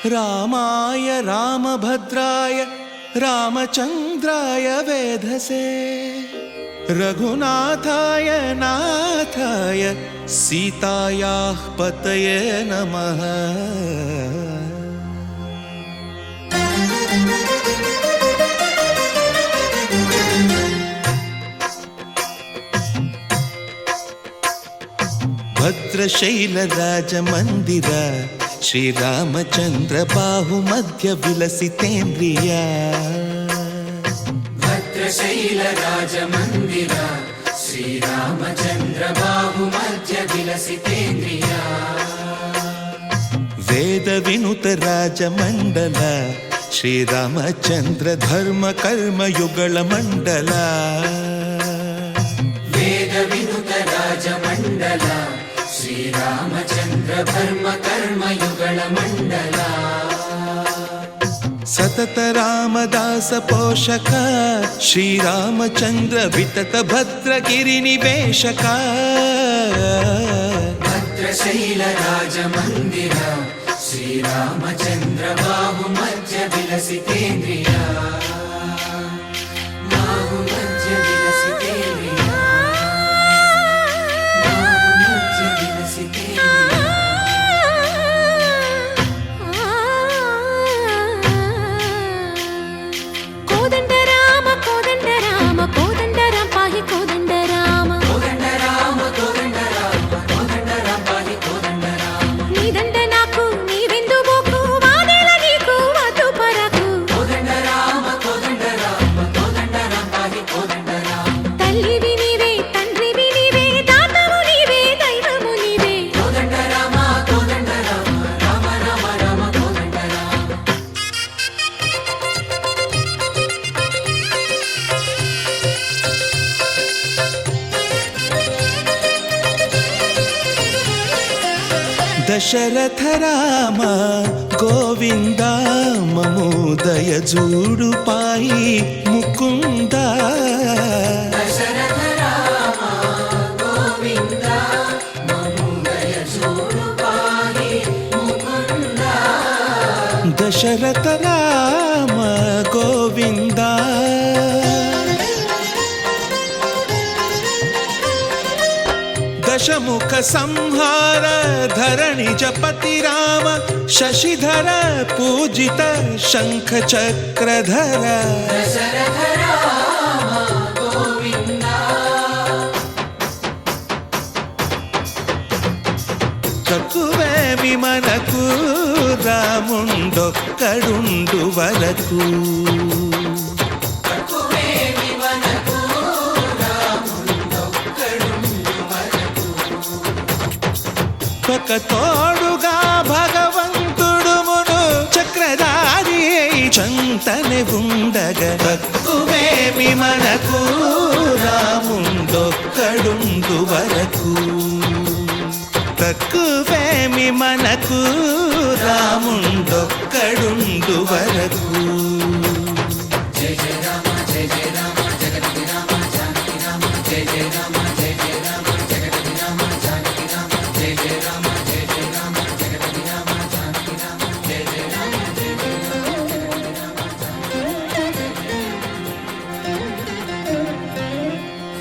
रामाय रामभद्राय रामचन्द्राय वेधसे रघुनाथाय नाथाय सीतायाः पतये नमः। भद्रशैलराजमन्दिर श्रीरामचन्द्र बाहुमध्य विलसितेन्द्रिया। भद्रशैलराजमन्दिर श्रीरामचन्द्र बाहुमध्य विलसितेन्द्रिया। वेदविनुत राजमण्डल श्रीरामचन्द्र धर्म कर्म युगल मण्डल। वेदविनुत राजमण्डल श्रीरामचन्द्र धर्म कर्म युगल मण्डल। सतत रामदास पोषक श्रीरामचन्द्र वितत भद्रगिरि निवेशक। भद्रशैल राजमन्दिर श्रीरामचन्द्र बाहुमध्य विलसितेन्द्रिया। बाहुमध्य विलसितेन्द्रिया। बाहुमध्य विलसितेन्द्रिया। दशरथ राम गोविंद ममोदय जूडु पाई मुकुंद। दशरथ राम गोविंद ममोदय जूडु पाई मुकुंद। दशरथ राम गोविंद दशमुख संहार धरणि जपति राम शशिधर पूजित शंख चक्रधर। दशरथ राम गोविंद। तकुवेमि मनकु रामुंडొక్కడుండు వరకు। ఒక తోడుగా భగవంతుడు మును చక్రధారి చంతనే ఉండగా తక్కువేమి మనకు రాముండొక్కడుండు వరకు। తక్కువేమి మనకు రాముండొక్కడుండు వరకు। జయ జయ రామ జయ జయ రామ జగతి రామ జానకి రామ జయ జయ రామ జయ జయ రామ జగతి రామ జానకి రామ జయ జయ రామ జయ జయ రామ జగతి రామ జానకి రామ జయ జయ రామ జయ జయ రామ।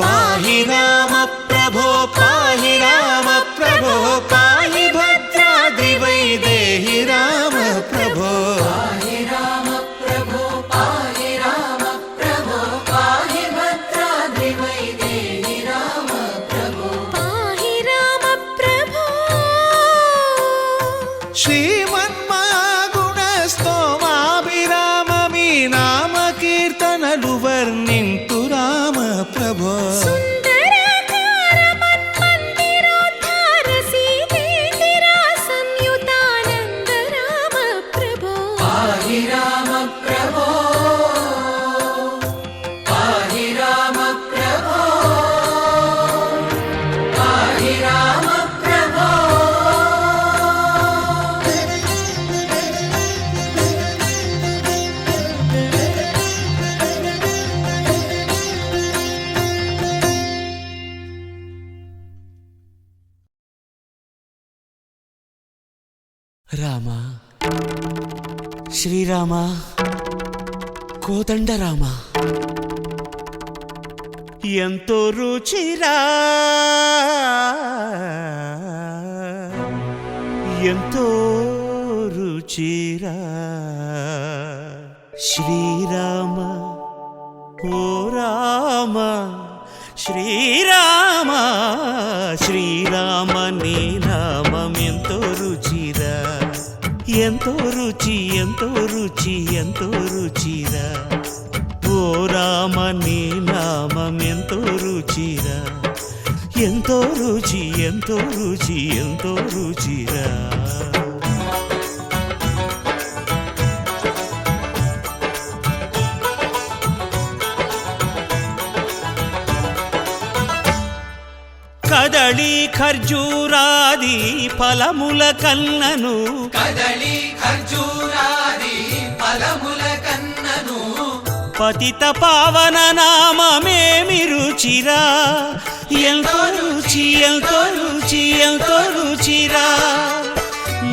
పాహి రామ ప్రభో పాహి రామ ప్రభో పాహి భద్రాద్రి వైదేహి రామ ప్రభో। పాహి రామ ప్రభో పాహి రామ ప్రభో పాహి భద్రాద్రి వైదేహి రామ ప్రభో। పాహి రామ ప్రభో। శ్రీమన్మాగుణ స్తోమాభిరామ మీ నామ కీర్తనలు వర్ణింతు రామ ప్రభో। సుందరాకార మన్మందిరోద్ధార సీతేందిరా సంయుతానంద రామ ప్రభో। పాహి రామ ప్రభో పాహి రామ ప్రభో పాహి రామ ప్రభో। రామ శ్రీరామ కోదండరామ ఎంతో రుచిరా ఎంతో రుచిరా శ్రీరామ ఓ రామ శ్రీరామ శ్రీరామ నీ నామం ఎంతో రుచిరా ఎంతో రుచి ఎంతో రుచి ఎంతో రుచిరా ఓ రామ నీ నామం ఎంతో రుచిరా ఎంతో రుచి ఎంతో రుచి ఎంతో రుచిరా కదళి ఖర్జూరాది ఫలముల కన్నను కదళి ఖర్జూరాది ఫలముల కన్నను పతిత పావన నామమేమి రుచిరా ఎంతో రుచి ఎంతో రుచి ఎంతో రుచిరా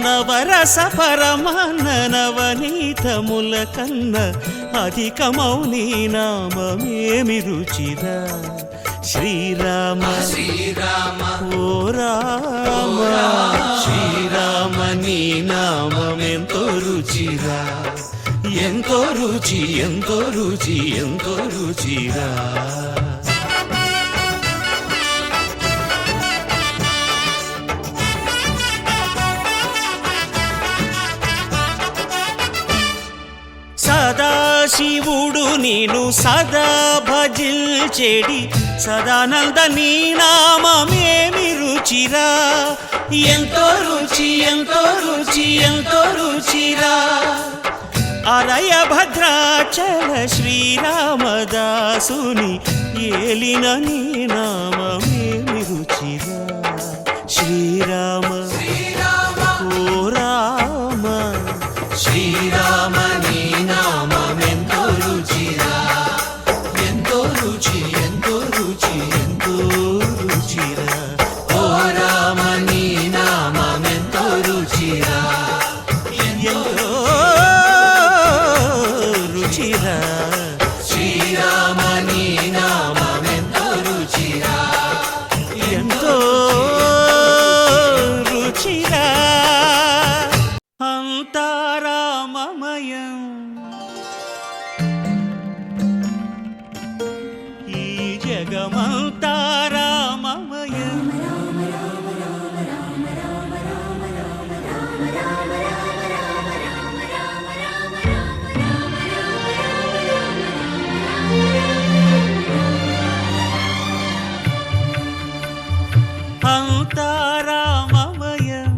నవరస పరమాన్న నవనీతముల కన్న అధికమౌని నామమేమి రుచిరా శ్రీరామ శ్రీరామ ఓ రామ శ్రీరామ నీ నామం ఎంతో రుచిరా ఎంతో రుచి ఎంతో రుచి ఎంతో రుచిరా సదాశివుడు నేను సదా భజిల్చెడి సదానంద నీ నామమేమి రుచిరా ఎంతో రుచి ఎంతో రుచి ఎంతో రుచిరా అరయ భద్రాచల శ్రీరామదాసుని ఏలిన నీ నామమేమి రుచిరా శ్రీరామ ఓ రామ శ్రీరామ నీ నామం ఎంతో రుచిరా ఎంతో రుచి ఎంతో రుచి ఎంతో రుచిరా ఓ రామ నీ నామం ఎంతో రుచిరా ఎంతో రుచిరా శ్రీరామ నీ నామం ఎంతో రుచిరా ఎంతో రుచిరా అంతారామమయం ఈ జగమంతారామమయం అంతారామమయం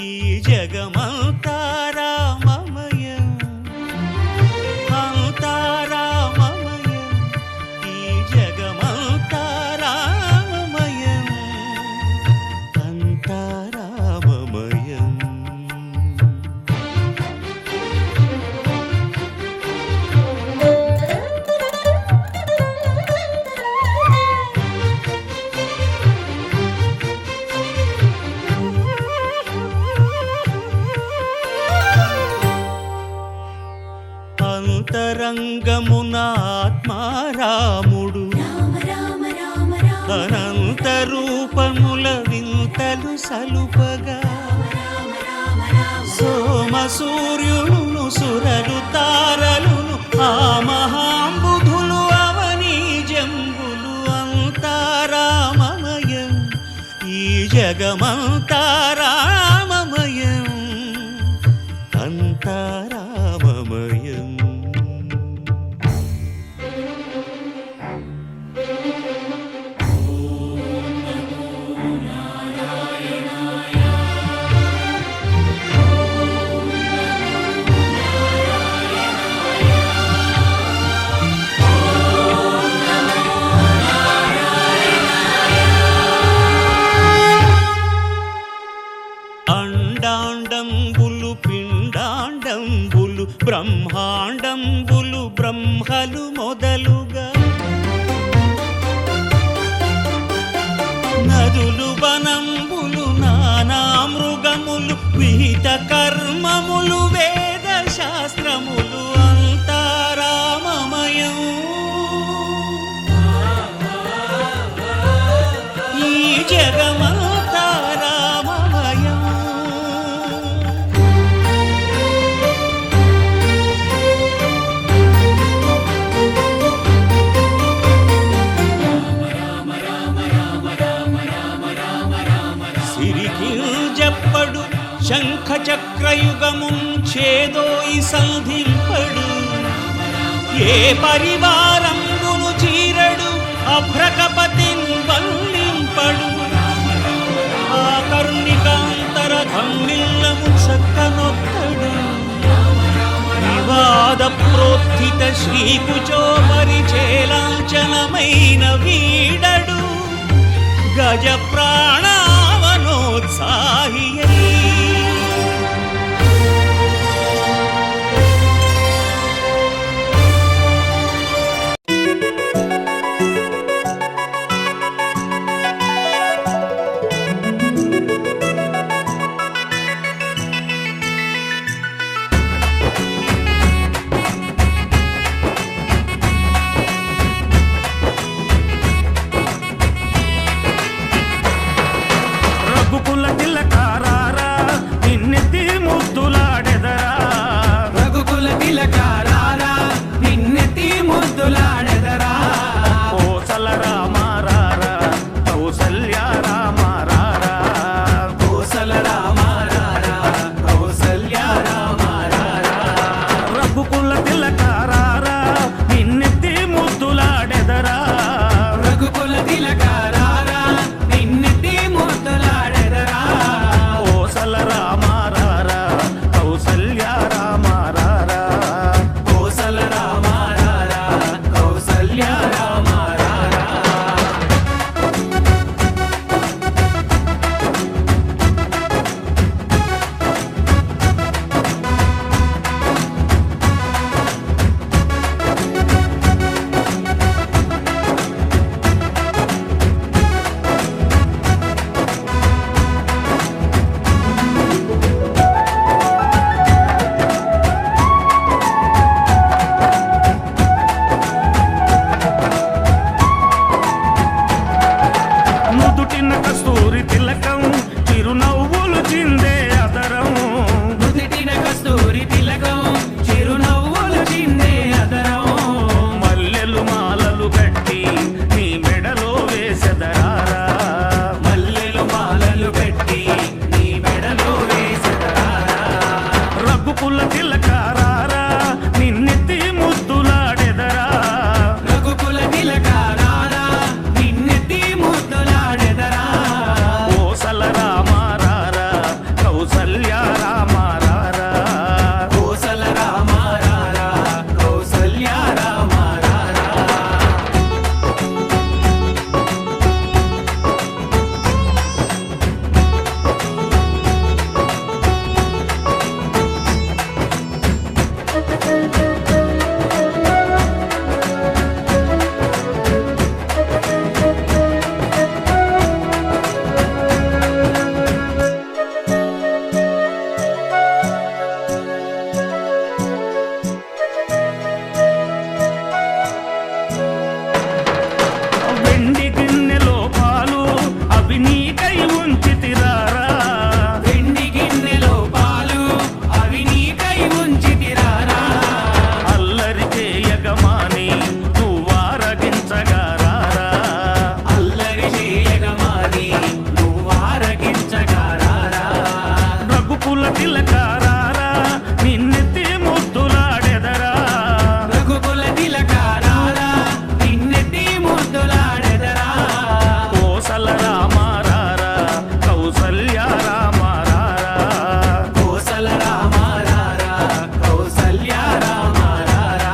ఈ జగమంతారామమయం అంతారామమయం ఈ జగమంతారామమయం అంతారామమయం అంతరంగమున ఆత్మారాముడు అనంత రూపముల వింతలు సలుపగా సోమ సూర్యులను సురలు తారలును ఆ మహాంబుధులు అవనీ జంబులు అంతారామమయం ఈ జగమంతారామమయం అంతారామమయం అండాండంబులు పిండాండంబులు బ్రహ్మాండంబులు బ్రహ్మలు మొదలుగా నదులు వనంబులు నానా మృగములు విహిత కర్మములు వేద శాస్త్రములు అంతా రామమయం. ఈ జగమంతా రామమయం. సిరికింజప్పడు శంఖ చక్రయుగమున్ చేదోయి సంధింపడు. ఏ పరివారంబును చీరడు అభ్రకపతిన్ వల్లింపడు. ఆ కర్ణికాంతర ధమ్మిల్లము చక్కనొక్కడు. వివాద ప్రోత్థిత శ్రీకుచో పరిచేలాంఛనమైన వీడడు. గజ ప్రాణావనోత్సాహియై రఘుకుల తిలకారారా నిన్నెత్తి ముద్దులాడెదరా. రఘుకుల తిలకారారా నిన్నెత్తి ముద్దులాడెదరా. కోసల రామారారా కౌసల్య రామారారా. కోసల రామారారా కౌసల్య రామారారా. రఘుకుల తిలకారారా నిన్నెత్తి ముద్దులాడెదరా. రఘుకుల తిలకారారా నిన్నెత్తి ముద్దులాడెదరా. కోసల రామారారా కౌసల్య రామారారా. కోసల రామారారా కౌసల్య రామారారా. నుదుటిన కస్తూరి తిలకం చిరునవ్వులు చిందే అదరం. నుదిటిన కస్తూరి తిలకం చిరునవ్వులు చిందే అదరం. మల్లెలు మాలలు కట్టి నీ మెడలో వేసెదరారా. మల్లెలు మాలలు పెట్టి నీ మెడలో వేసెదరారా. రఘుకుల తిలకారారా నిన్నెత్తి ముద్దులాడెదరా. రఘుకుల తిలకారారా నిన్నెత్తి ముద్దులాడెదరా. కోసల రామారారా కౌసల్య రామారారా. కోసల రామారారా కౌసల్య రామారారా. వెండి గిన్నెలో పాలు అవి నీకై ఉంచితిరారా. వెండి గిన్నెలో పాలు అవి నీకై ఉంచితిరారా. అల్లరి చేయగమాని నువ్వారగించగారారా. అల్లరి చేయగమాని నువ్వారగించగారారా. రఘుకుల తిలకారారా నిన్నెత్తి ముద్దులాడెదరా. రఘుకుల తిలకారారా నిన్నెత్తి ముద్దులాడెదరా. కోసల రామారారా కౌసల్య రామారారా. కోసల రామారారా కౌసల్య రామారారా.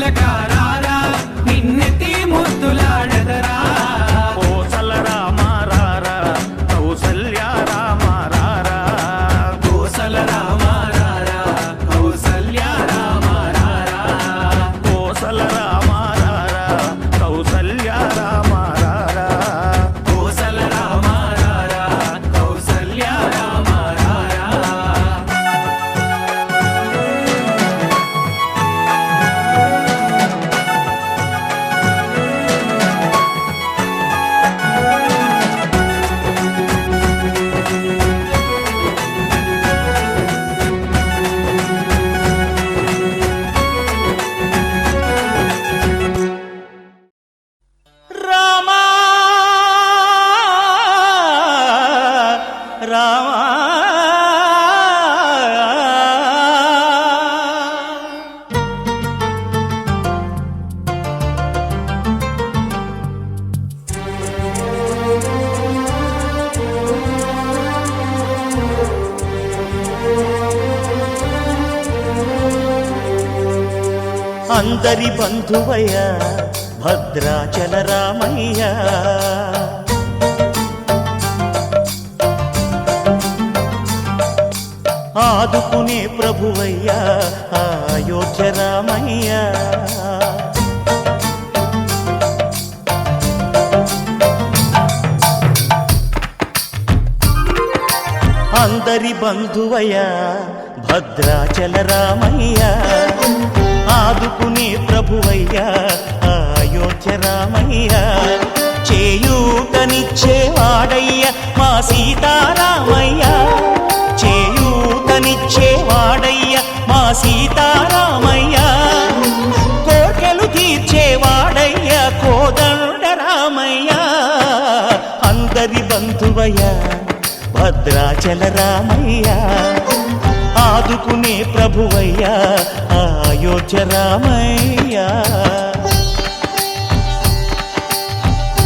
తిలకారారా నిన్నెత్తి ముద్దులాడెదరా కోసల రామారారా కౌసల్య రామారారా కోసల రామారారా కౌసల్య రామారారా కోసల రామారారా కౌసల్య రామారారా కోసల రామారారా కౌసల్య రామారారా రామా రామా అందరి బంధువయ్య భద్రాచల రామయ్య ఆదుకునే ప్రభువయ్య అయోధ్య రామయ్య అందరి బంధువయ్య భద్రాచల రామయ్య ఆదుకునే ప్రభువయ్య అయోధ్య రామయ్య చేయూతనిచ్చేవాడయ్య మా సీతారామయ్య చేయూతనిచ్చేవాడయ్య మా సీతారామయ్య కోర్కెలు తీర్చేవాడయ్య కోదండ రామయ్య అందరి బంధువయ్య భద్రాచల రామయ్య ఆదుకునే ప్రభువయ్య అయోధ్య రామయ్య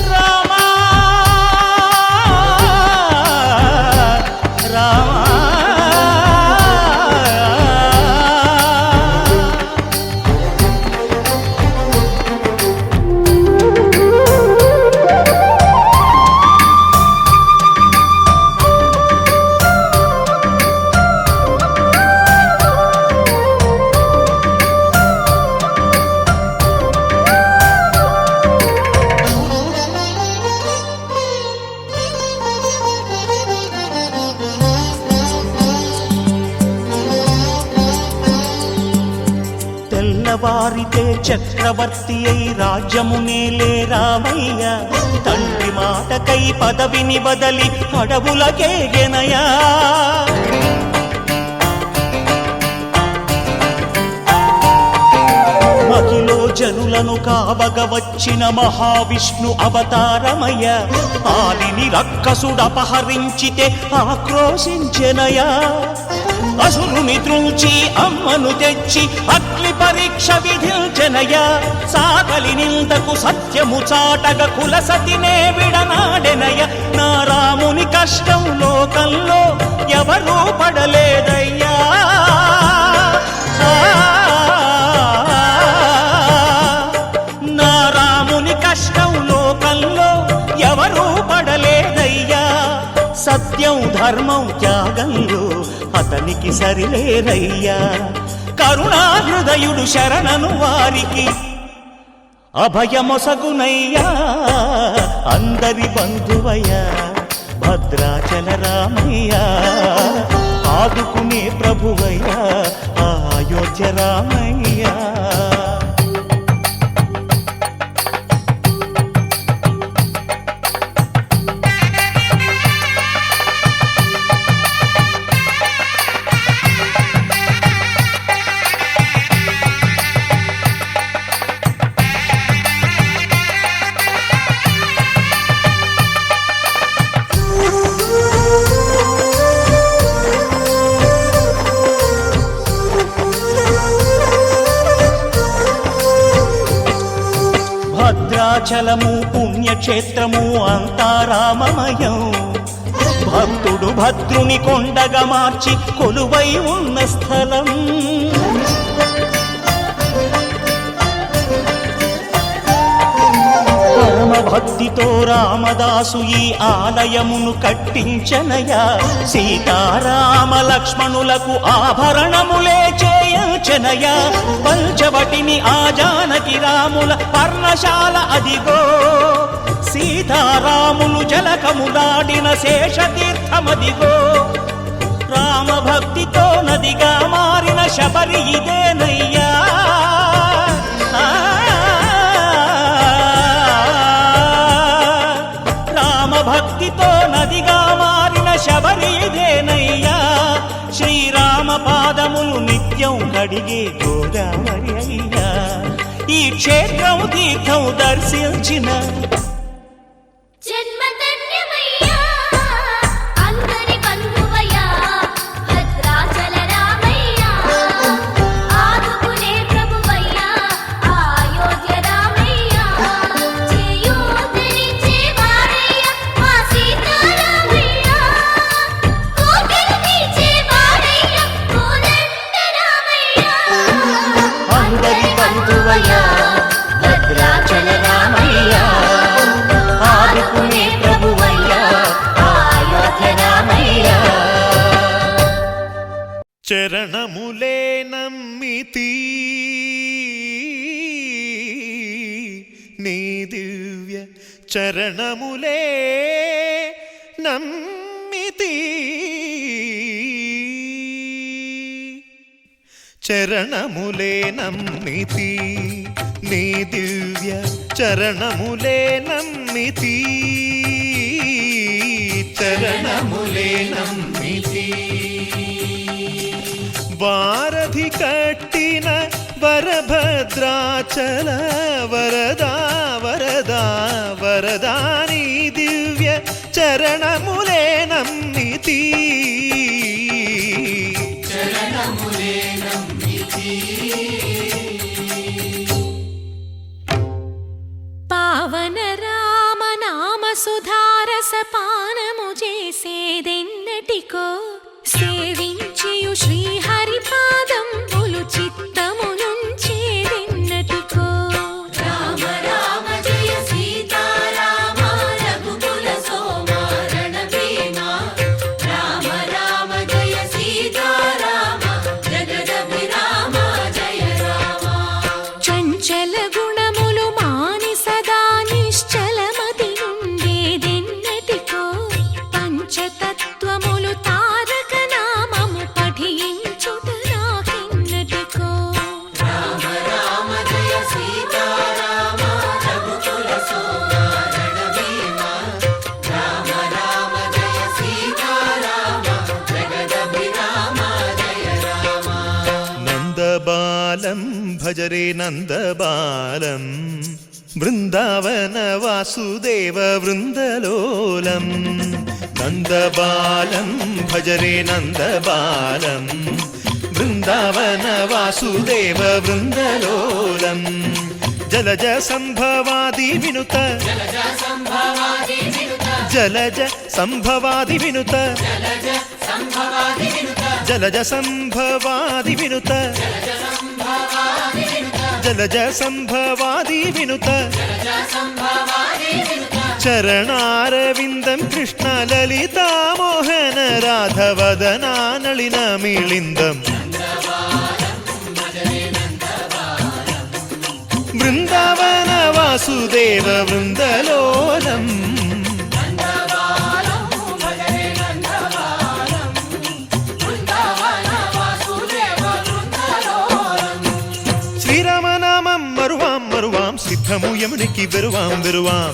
రామా రామా తెల్లవారితే చక్రవర్తి అయి రాజ్యమునేలే రామయ్య తండ్రి మాటకై పదవిని బదలి అడవులకేగెనయా మహిలో జనులను కావగ వచ్చిన మహావిష్ణు అవతారమయ్య ఆలిని రక్కసుడపహరించితే ఆక్రోశించెనయా అసురుని త్రుంచి అమ్మను తెచ్చి అగ్ని పరీక్ష విధించెనయా సాగలి నిందకు సత్యము చాటగ కుల సతినే విడనాడెనయ నా రాముని కష్టం లోకంలో ఎవరూ పడలేదయ్యా నా రాముని కష్టం లోకంలో ఎవరూ పడలేదయ్యా సత్యం ధర్మం త్యాగంలో అతనికి సరిలేరయ్యా కరుణా హృదయుడు శరణను వారికి అభయమొసగునయ్యా అందరి బంధువయ్య భద్రాచల రామయ్య ఆదుకునే ప్రభువయ్య అయోధ్య రామయ్య భద్రాచలము పుణ్యక్షేత్రము అంతా రామమయం భక్తుడు భద్రుని కొండగా మార్చి కొలువై ఉన్న స్థలం భక్తితో రామదాసు ఈ ఆలయమును కట్టించనయా సీతారామ లక్ష్మణులకు ఆభరణములే చేయించనయా పంచవటిని ఆ జానకి రాముల పర్ణశాల అదిగో సీతారాములు జలకములాడిన శేషతీర్థమదిగో రామభక్తితో నదిగా మారిన శబరి ఇదేనయ్యా రామభక్తితో నదిగా మారిన శబరి ఇదేనయ్యా శ్రీరామ పాదములు నిత్యం కడిగే గోదావరి అయ్యా ఈ క్షేత్రం తీర్థం దర్శించిన జన్మధన్యమయ్యా అందరి బంధువయ్యా భద్రాచల రామయ్యా ఆదుకునే ప్రభువయ్యా అయోధ్య రామయ్యా చేయూతనిచ్చే వాడయ్యా మా సీతారామయ్యా కోటలు తీర్చే వాడయ్యా కోదండ రామయ్యా అందరి బంధువయ్యా భద్రాచల రామయ్యా ఆదుకునే ప్రభువయ్యా అయోధ్య రామయ్యా చరణములే నమ్మితి నీ దివ్య చరణములే నమ్మితి చరణములే నమ్మితి నీ దివ్య చరణములే నమ్మితి చరణములే నమ్మితి వారధి కట్టిన వరభద్రాచల వరదా వరదా వరదాని దివ్య చరణములే నమ్మితి పావన రామ నామ సుధారస పానము చేసేదెన్నటికో సేవించియు శ్రీహరి పాదంబులు చిత్తము నుంచేదెన్నటికో రామ రామ జయ సీతారామ రఘుకుల సోమ రణభీమ రామ రామ జయ సీతారామ జగదభిరామ జయ రామ చంచల గుణములు మాని సదా నిశ్చలమతి నుండేదెన్నటికో పంచతత్వములు తారక నామము పఠించుట నాకెన్నటికో రామ రామ జయ సీతారామ రఘుకుల సోమ రణభీమ రామ రామ జయ సీతారామ జగదభిరామ జయ రామ నందబాలం భజరే నందబాలం బృందావన వాసుదేవ వృందలోలం నందబాలం భజరే నందబాలం బృందావన వాసుదేవ వృందలోలం జలజ సంభవాది వినుత జలజ సంభవాది వినుత జలజ సంభవాది వినుత జలజ సంభవాది వినుత చరణారవిందం కృష్ణ లలితా మోహన రాధవదనా నళిన మిళిందం బృందావన వాసుదేవ వృందలోలం శ్రీరామనామం మరువాం మరువాం సిద్ధము యమునికి వెరువాం వెరువాం